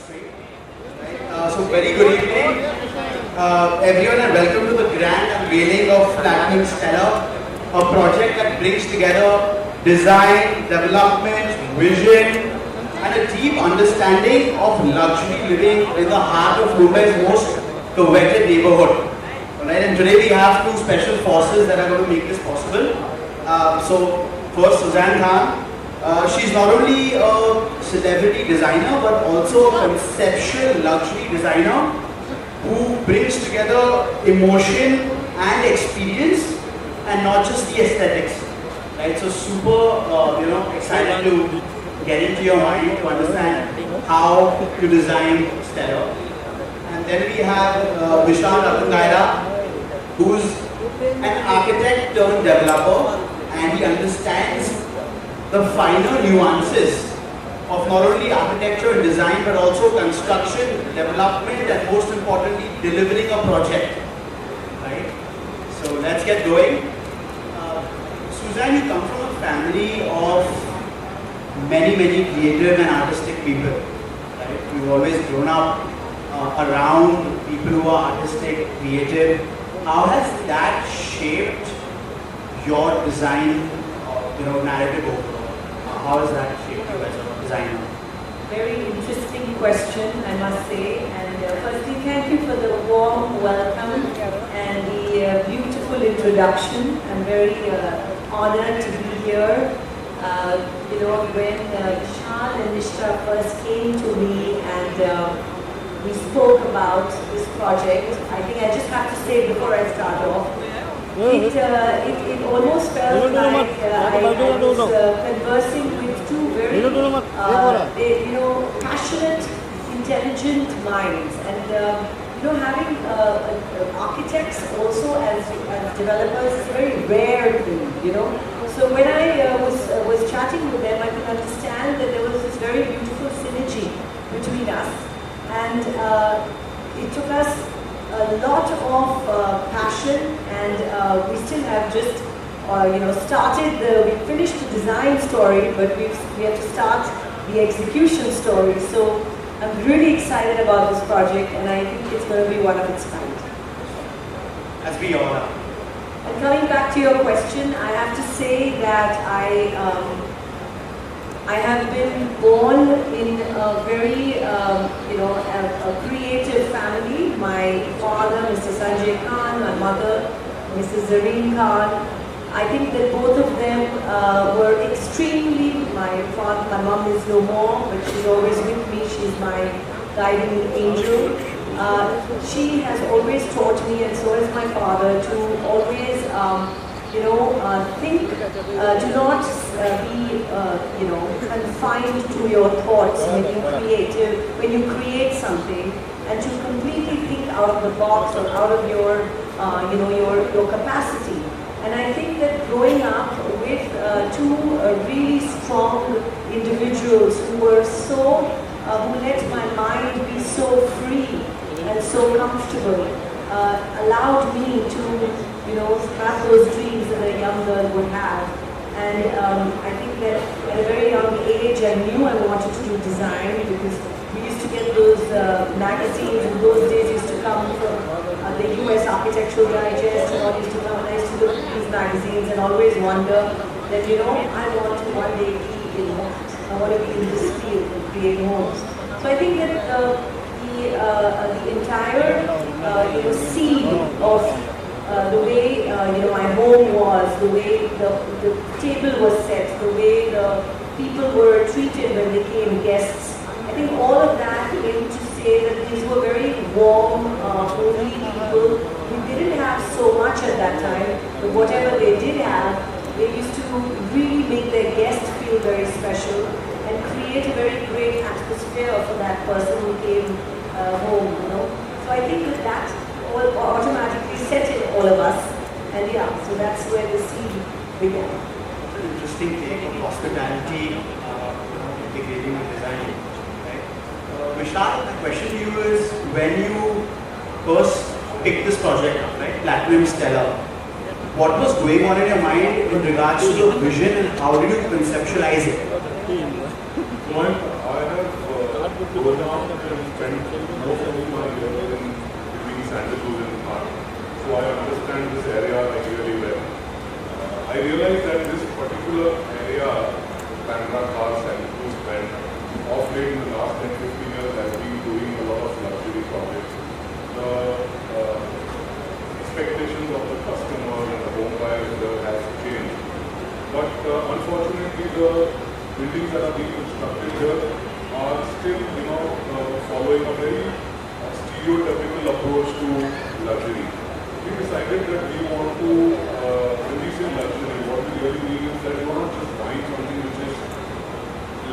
straight. Right? So very good evening, everyone, and welcome to the grand unveiling of Platinum Stellar, a project that brings together design, development, vision, and a deep understanding of luxury living in the heart of Mumbai's most coveted neighborhood. Right? And today we have two special forces that are going to make this possible. So first, Suzanne Khan. She's not only a celebrity designer but also a conceptual luxury designer who brings together emotion and experience and not just the aesthetics. Right? So super, excited to get into your mind to understand how to design Stellar. And then we have Vishal Ratangaira, who's an architect turned developer, and he understands the finer nuances of not only architecture and design but also construction, development, and most importantly delivering a project. Right? So let's get going. Suzanne, you come from a family of many creative and artistic people. Right? You've always grown up around people who are artistic, creative. How has that shaped your design, narrative overall? How has that shaped you as a designer? Very interesting question, I must say. And firstly, thank you for the warm welcome and the beautiful introduction. I'm very honored to be here. When Vishal and Nishta first came to me and we spoke about this project, I think I just have to say before I start off, it almost felt like I was conversing with two very passionate, intelligent minds, and having architects also as developers is a very rare thing. So when I was chatting with them, I could understand that there was this very beautiful synergy between us, and it took us a lot of passion, and we still have just we finished the design story, but we have to start the execution story. So I'm really excited about this project, and I think it's going to be one of its kind. As we all are. And coming back to your question, I have to say that I have been born in a very, a creative family. My father, Mr. Sanjay Khan, my mother, Mrs. Zareen Khan. I think that both of them were extremely, my mom is no more, but she's always with me. She's my guiding angel. She has always taught me, and so has my father, to always think, do not be, confined to your thoughts when you create something, and to completely think out of the box or out of your, your capacity. And I think that growing up with two really strong individuals who were who let my mind be so free and so comfortable, allowed me to have those dreams that a young girl would have. And I think that at a very young age I knew I wanted to do design, because we used to get those magazines, and those days used to come from the US Architectural Digest, and all used to come, and I used to look at these magazines and always wonder that, I want to one day be in that. I want to be in this field and create homes. So I think that the entire seed of the way my home was, the way the table was set, the way the people were treated when they came guests, I think all of that came to say that these were very warm, homely people who didn't have so much at that time, but whatever they did have, they used to really make their guests feel very special and create a very great atmosphere for that person who came home. So I think that all automatically set in all of us, and so that's where the seed began. It's an interesting take of hospitality, integrating with design. Right? Vishal, the question to you is, when you first picked this project up, right, Platinum Stellar, what was going on in your mind in regards to the vision, and how did you conceptualize it? I have go down and spend most of my years in between Santacruz and art. So I understand this area like really well. I realized that this particular area, Bandra Car, Santacruz belt, of late in the last 10-15 years has been doing a lot of luxury projects. The expectations of the customer and the home buyer has changed. But unfortunately, the buildings that are being constructed here are still, following a very stereotypical approach to luxury. We decided that we want to, when we say luxury, what we really mean is that we're not just buying something which is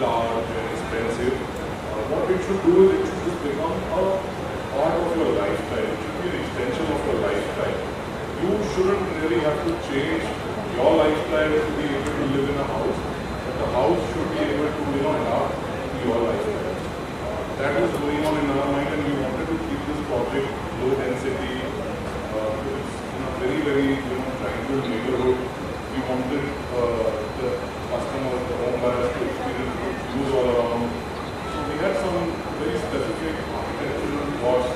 large and expensive. What it should do is it should just become a part of your lifestyle. It should be an extension of your lifestyle. You shouldn't really have to change your lifestyle to be able to live in a house, but the house should be able to, adapt to your lifestyle. That was going on in our mind, and we wanted to keep this project low density, because it's in a very, very, tranquil neighborhood. We wanted the customers, the home buyers to experience good views all around. So we had some very specific architectural thoughts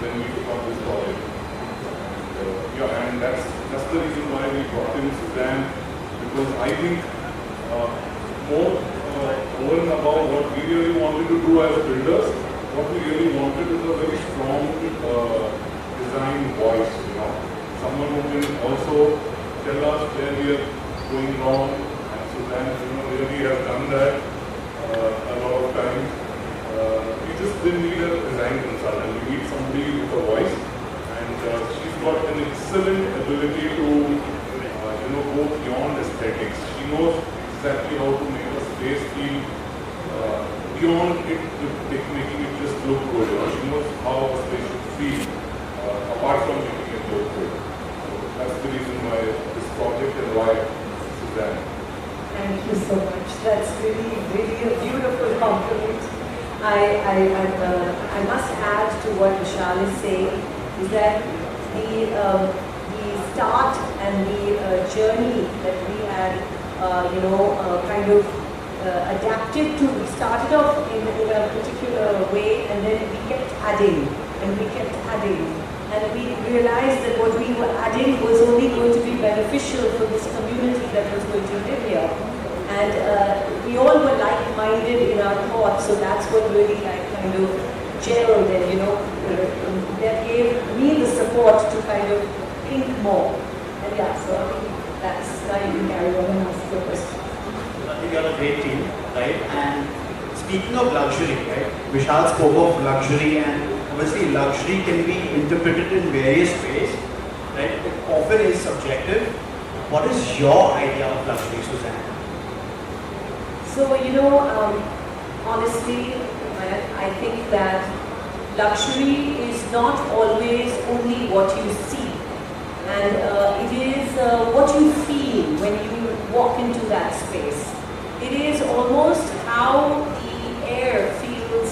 when we took up this project. And that's the reason why we brought in Suzanne, because I think more over and above what we really wanted to do as builders, what we really wanted is a very strong design voice, someone who can also tell us where we are going wrong, and Suzanne, really has done that a lot of times. We just didn't need a design consultant, we need somebody with a voice, and she's got an excellent ability to go beyond aesthetics. She knows exactly how to make a space feel beyond it, making it just look good. She knows how a space should feel apart from making it look good. So that's the reason why this project and why Suzanne. Thank you so much. That's really, really a beautiful compliment. I must add to what Vishal is saying is that the start and the journey that we had, kind of adapted to. We started off in a particular way, and then we kept adding, and we kept adding. And we realized that what we were adding was only going to be beneficial for this community that was going to live here. And we all were like-minded in our thoughts, so that's what really kind of gelled and, that gave me the support to kind of think more. And yeah, so I think that's how you can carry on and ask your question. I think you're a great team, right? And speaking of luxury, right? Vishal spoke of luxury, and obviously luxury can be interpreted in various ways, right? It often is subjective. What is your idea of luxury, Suzanne? So, honestly, I think that luxury is not always only what you see. And it is what you feel when you walk into that space. It is almost how the air feels,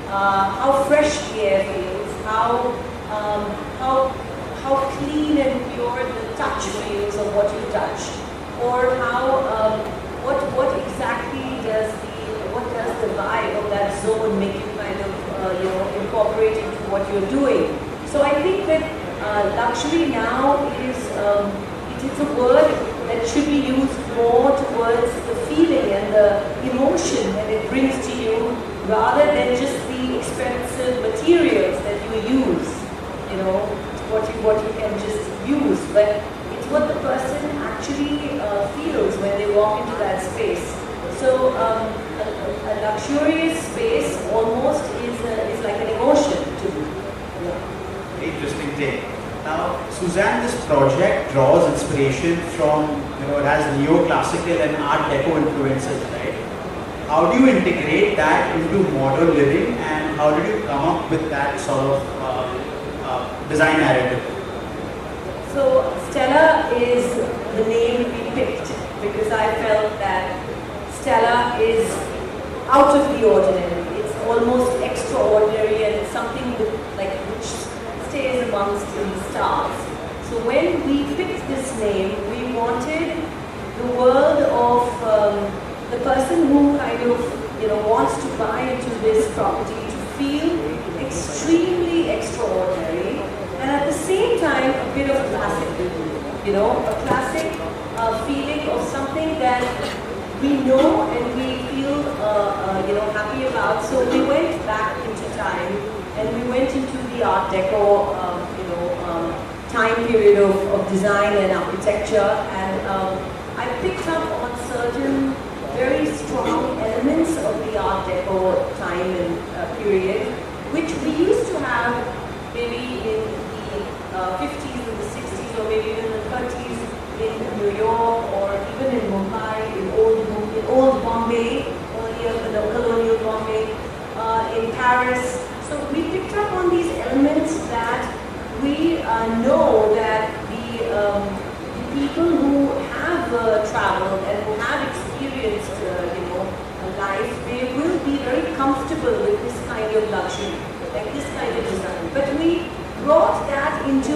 how fresh the air feels, how clean and pure the touch feels of what you touch, or how what exactly does the vibe of that zone make you kind of incorporate into what you're doing. So I think that luxury now is it is a word that should be used more towards the feeling and the emotion that it brings to you, rather than just the expensive materials that you use. What you can just use, but it's what the person actually feels when they walk into that space. So a luxurious space almost is like an emotion to me. Yeah. Interesting take. Now, Suzanne, this project draws inspiration from, it has neoclassical and Art Deco influences, right? How do you integrate that into modern living, and how did you come up with that sort of design narrative? So Stella is the name we picked because I felt that Stella is out of the ordinary. It's almost extraordinary, and it's something which stays amongst the stars. So when we picked this name, we wanted the world of the person who kind of wants to buy into this property to feel extremely extraordinary and at the same time a bit of classic, a classic feeling of something that we know and we feel happy about. So we went back into time and we went into the Art Deco time period of design and architecture, and I picked up on certain very strong elements of the Art Deco time and period, which we used to have maybe in the 50s and the 60s, or maybe even the 30s in New York, or even in Mumbai, in old Bombay, earlier colonial Bombay, in Paris. So we picked up on these elements that we know that the people who have traveled and who have experienced, life, they will be very comfortable with this kind of luxury, like this kind of design. But we brought that into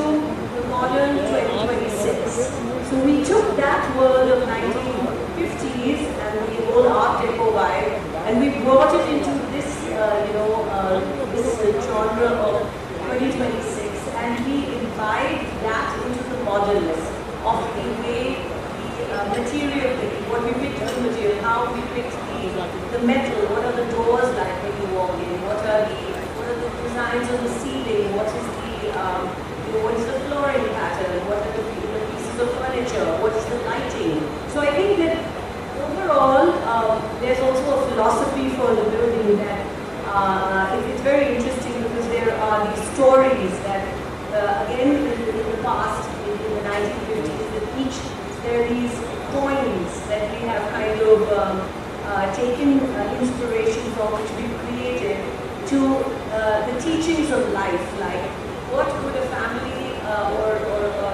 the modern 2026. So we took that world of 1950s and the whole Art Deco vibe, and we brought it into this, this genre of 2026. And we imbibed that into the modernness of the way the material, what we picked the material, how we picked the metal, what are the doors like when you walk in, what are the designs on the ceiling, what is the flooring pattern, what are the pieces of furniture, what is the lighting. So I think that overall, there's also a philosophy for the building that it's very interesting because there are these stories that again, in the past, in the 1950s, there are these coins that we have kind of taken inspiration from, which we've created, to the teachings of life, like what would a family or a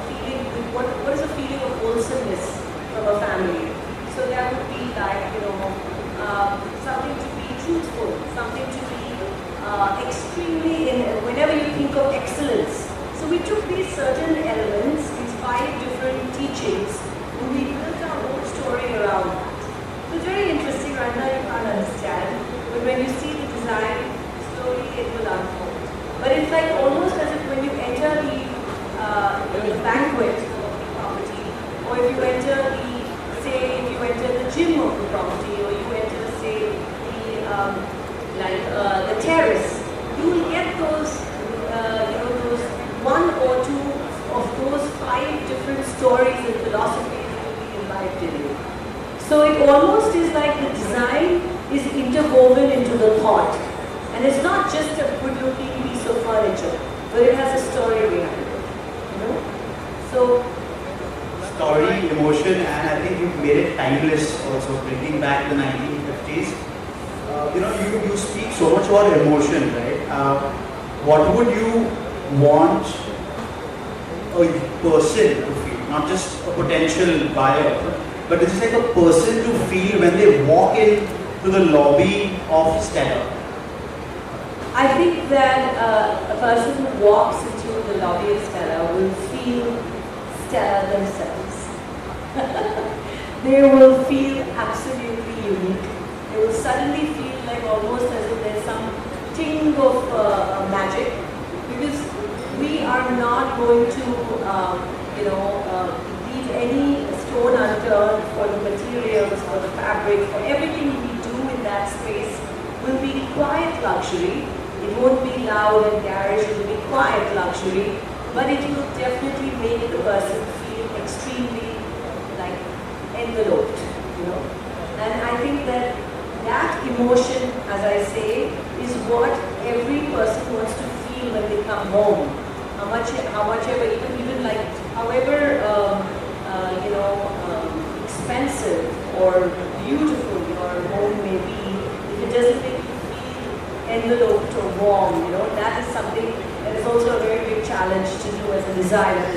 feeling, what is a feeling of wholesomeness from a family? So that would be like, something to be truthful, something to be extremely, whenever you think of excellence. So we took these certain elements, these 5 different teachings, and we built our own story around that. So it's very interesting. Right now you can't understand, but when you see the design, slowly it will unfold. But it's like almost as if when you enter the banquet of the property, or if you enter the gym of the property, or you enter, say, the terrace, you will get those, those 1 or 2 of those 5 different stories and philosophies that will be imbibed in you. So it almost is like the design is interwoven into the thought. And it's not just a good-looking piece of furniture, but it has a story behind it. So story, emotion, and I think you've made it timeless also, bringing back the 1950s. You speak so much about emotion, right? What would you want a person to feel? Not just a potential buyer, but it's like a person to feel when they walk in to the lobby of Stella. I think that a person who walks into the lobby of Stella will feel Stella themselves. They will feel absolutely unique. They will suddenly feel like almost as if there's some ting of magic, because we are not going to, leave any stone unturned for the materials, for the fabric, for everything we do in that space will be quiet luxury. It won't be loud and garish, it will be quiet luxury, but it will definitely make the person feel extremely like enveloped, And I think that emotion, as I say, is what every person wants to feel when they come home. Even like, however, expensive or beautiful your home may be, if it doesn't make you feel enveloped or warm, that is something that is also a very big challenge to do as a designer,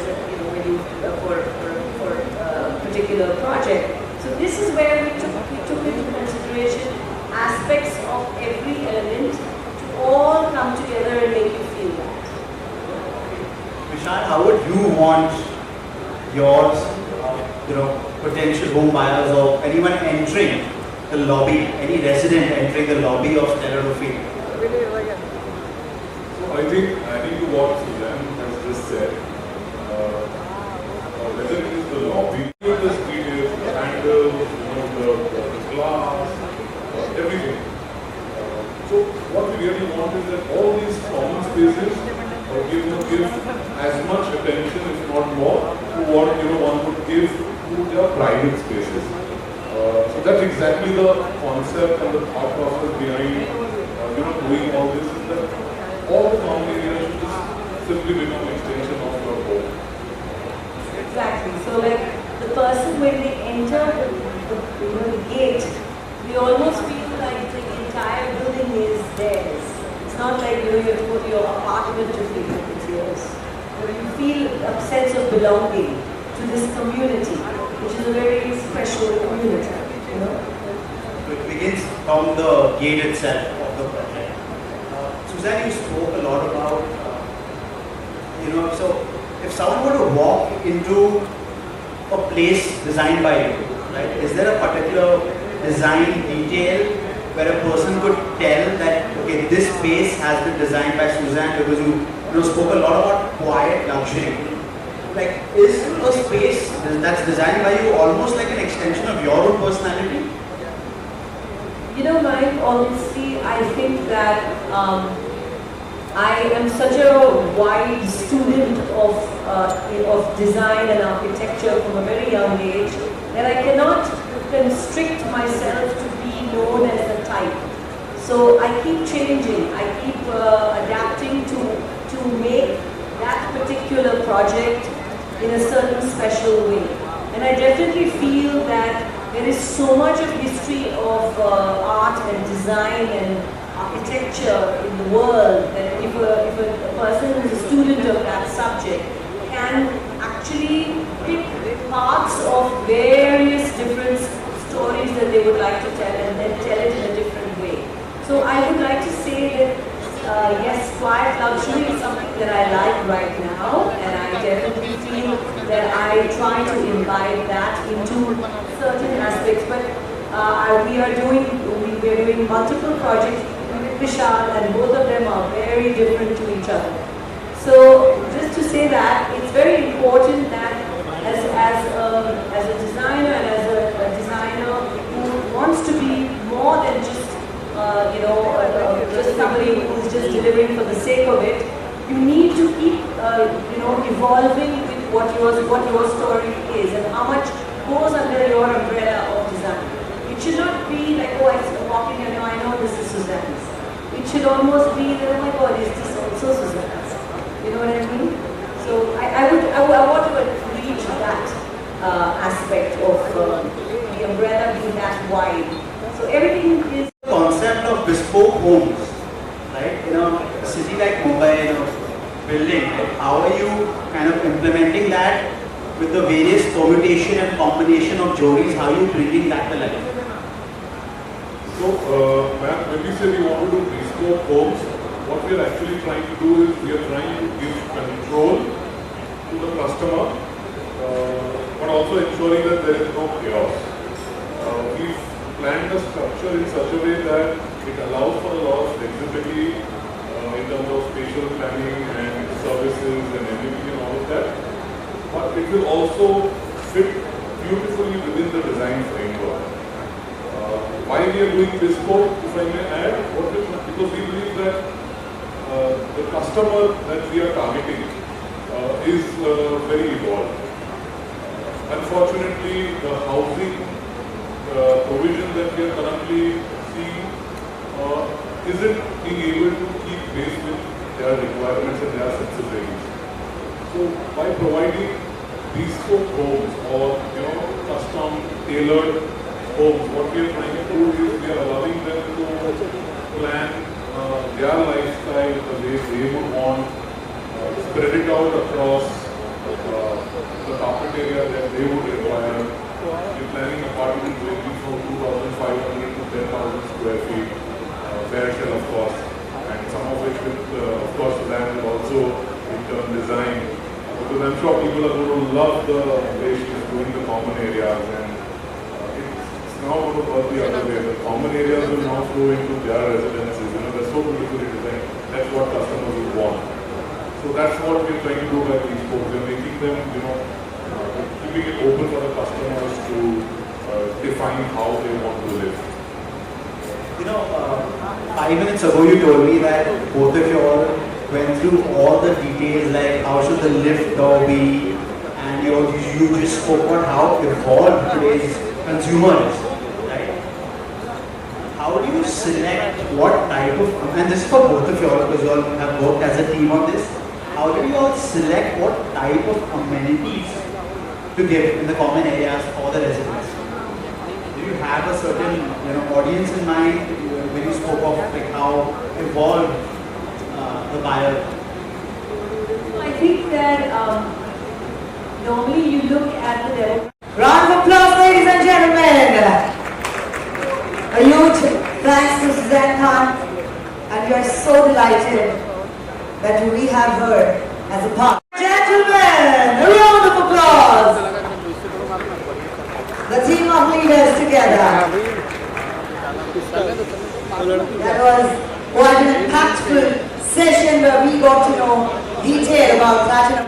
when you for a particular project. So this is where we took into consideration aspects of every element to all come together and make you feel that. Vishal, how would you want yours, potential home buyers or anyone entering the lobby, any resident entering the lobby of Stellar to feel? So I think adding to what Suzanne has just said, whether it is the lobby, the street is, the handles, the glass, everything. So what we really want is that all these common spaces give as much attention, if not more, to what one would give to their private spaces. So that's exactly the concept and the thought process behind doing all this, is that all the common areas should just simply become an extension of your home. Exactly. So like the person when they enter the gate, they almost feel like the entire building is theirs. It's not like you have to go to your apartment to feel like it's yours. You feel a sense of belonging to this community, which is a very special community. It begins from the gate itself of the project. Suzanne, you spoke a lot about, so if someone were to walk into a place designed by you, right, is there a particular design detail where a person could tell that, okay, this space has been designed by Suzanne, because you spoke a lot about quiet luxury. Like, is a space that's designed by you almost like an extension of your own personality? Mike, honestly, I think that I am such a wide student of design and architecture from a very young age that I cannot constrict myself to be known as a type. So I keep changing, I keep adapting to make that particular project in a certain special way. And I definitely feel that there is so much of history of art and design and architecture in the world that if a person who is a student of that subject can actually pick parts of various different stories that they would like to tell and then tell it in a different way. So I would like to say that yes, quiet luxury is something that I like right now, and I definitely feel that I try to imbibe that into certain aspects. But we are doing multiple projects with Vishal, and both of them are very different to each other. So just to say that it's very important that as a designer and as a designer who wants to be more than just just somebody who is just delivering for the sake of it, you need to keep evolving with what your story is and how much goes under your umbrella of design. It should not be like, oh, I'm walking and I know this is Suzanne's. It should almost be that, oh my God, is this also Suzanne's? You know what I mean? So I want to reach that aspect of the umbrella being that wide. So everything is Concept of bespoke homes, right? A city like Mumbai, building, how are you kind of implementing that with the various permutation and combination of joris? How are you bringing that to life? So, ma'am, when we say we want to do bespoke homes, what we are actually trying to do is we are trying to give control to the customer, but also ensuring that there is no chaos. We've planned the structure in such a way that it allows for a lot of flexibility in terms of spatial planning and services and everything and all of that. But it will also fit beautifully within the design framework. Why we are doing bespoke, if I may add, because we believe that the customer that we are targeting is very evolved. Unfortunately, the housing provision that we are currently seeing isn't being able to keep pace with their requirements and their sensibilities. So by providing bespoke homes or custom tailored homes, what we are trying to do is we are allowing them to plan their lifestyle the way they would want, spread it out across the carpet area that they would require. We're planning apartments ranging from 2,500 to 10,000 square feet, fair share of course, and some of which with, of course, Suzanne will also in turn design. Because I'm sure people are going to love the way she's doing the common areas, and it's now going to work the other way. The common areas will now flow into their residences. You know, they're so beautifully designed. That's what customers will want. So that's what we're trying to do by these folks. We're making them, you know, keeping it open for the customers to define how they want to live. You know, 5 minutes ago you told me that both of you all went through all the details, like how should the lift door be, and you just spoke about how evolved today's consumer is, right? How do you select what type of, and this is for both of you all because you all have worked as a team on this, how do you all select what type of amenities to give in the common areas for the residents? Do you have a certain audience in mind when you spoke of like how evolved the buyer? I think that normally you look at the demo. Round of applause, ladies and gentlemen. A huge thanks to Suzanne Khan, and we are so delighted that we have her as a part. Gentlemen, a round of applause. The team of leaders together. That was quite an impactful session where we got to know detail about Platinum.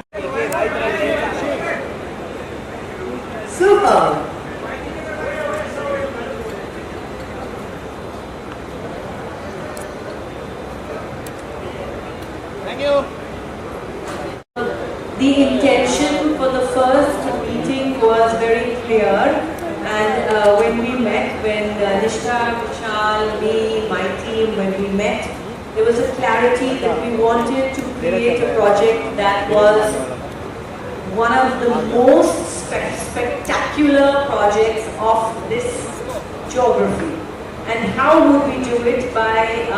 Super. Thank you. The intention for the first meeting was very clear, and when we met, when Nishtha, Vishal, me, my team, when we met, there was a clarity that we wanted to create a project that was one of the most spectacular projects of this geography. And how would we do it? By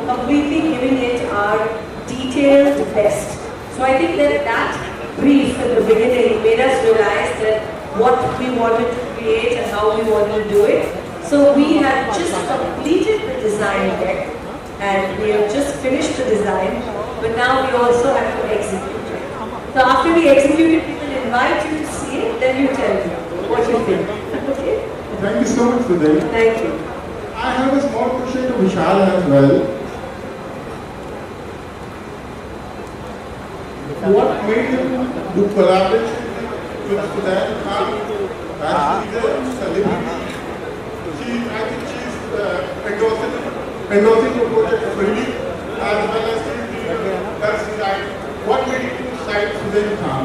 completely giving it our detailed best. So I think that brief at the beginning made us realize that what we wanted to create and how we wanted to do it. So we had just completed the design deck and we have just finished the design, but now we also have to execute it. So after we execute it, we will invite you to see it, then you tell me what you think. Okay? Thank you so much, Sudhir. Thank you. I have a small question to Vishal as well. What made you do collaboration with Suzanne Khan as she's a celebrity? I think she's endorsing the project fully as well as that's design. What made you decide Suzanne Khan?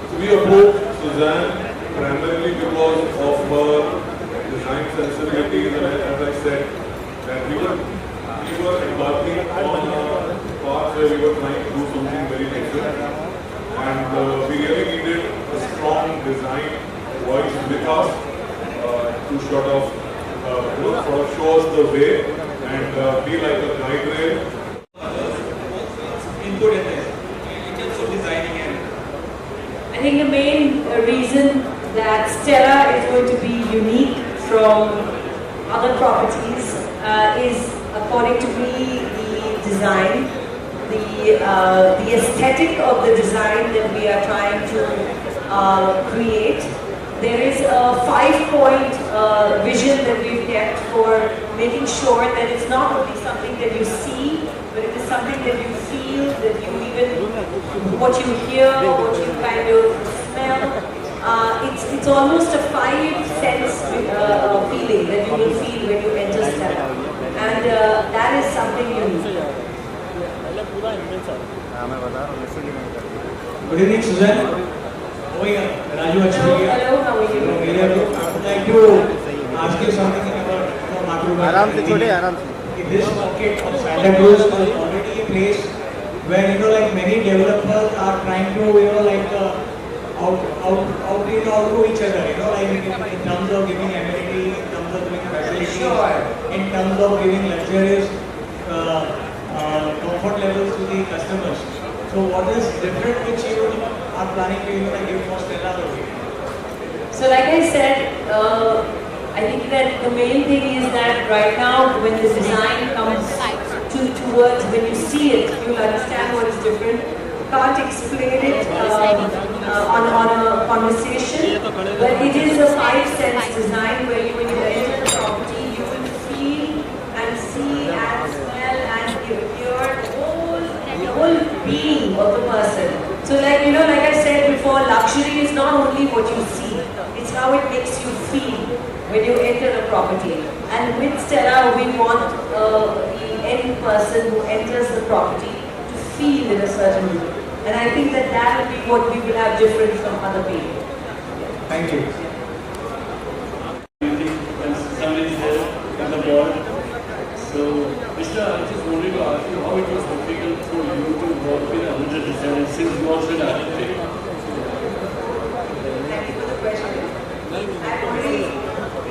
So we approached Suzanne primarily because of her design sensibilities, and as I said, that we were embarking on path where we were trying to do something very different, and we really needed a strong design voice with us to sort of show us the way and be like a guide rail. Input in terms of designing and I think the main reason that Stella is going to be unique from other properties is, according to me, the design, the aesthetic of the design that we are trying to create. There is a 5-point vision that we've kept for making sure that it's not only something that you see, but it is something that you feel, that you even, what you hear, what you kind of smell. It's almost a 5-sense feeling that you will feel when you enter Stella. And that is something unique. Good evening, Suzanne. Raju, Hello, how are you? I would like to ask you something about Matruba. This pocket of Santacruz is already a place where many developers are trying to outdo each other. In terms of giving amenity, in terms of giving facilities, in terms of giving luxurious comfort levels to the customers. So what is different which you are planning to give for Stella? So like I said, I think that the main thing is that right now when the design comes towards, when you see it, you'll understand what is different. can't explain it on a conversation, but it is a five-sense design where when you enter the property, you will feel and see and smell and hear the whole being of the person. So like, like I said before, luxury is not only what you see, it's how it makes you feel when you enter a property. And with Stella, we want the end person who enters the property to feel in a certain way. And I think that will be what we will have different from other people. Thank you. And Susan is there in the board. So, Mr. I just wanted to ask you how it was difficult for you to work with another designer since you also an architect. Thank you for the question. I've already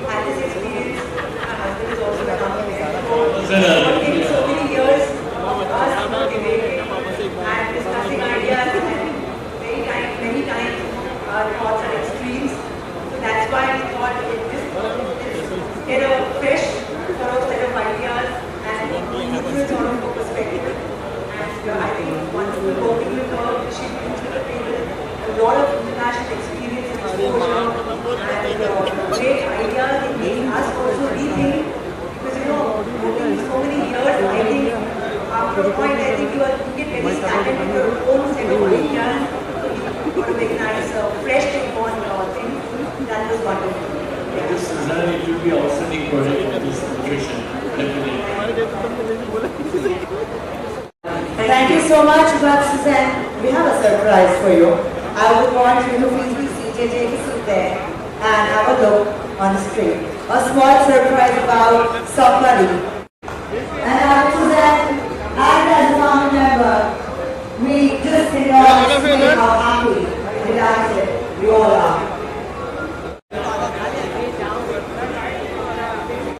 had this experience. My husband is also an architect. Working so many years of us debating and discussing ideas and many times our thoughts are extremes. So that's why we thought this get a fresh sort of set of ideas and neutral sort of perspective. And I think wonderful working with her. She brings to the table a lot of international experience and exposure and great ideas in making us also rethink. Because working so many years, I think after a point, I think you get very stagnant in your own set of ideas. So you got to make a nice, fresh take on things. That was wonderful. This Susan, it will be an outstanding project of this location. Definitely. Thank you so much, but Suzanne, we have a surprise for you. I would want you to please be seated, take a seat there, and have a look on the screen. A small surprise about Sokari. And Suzanne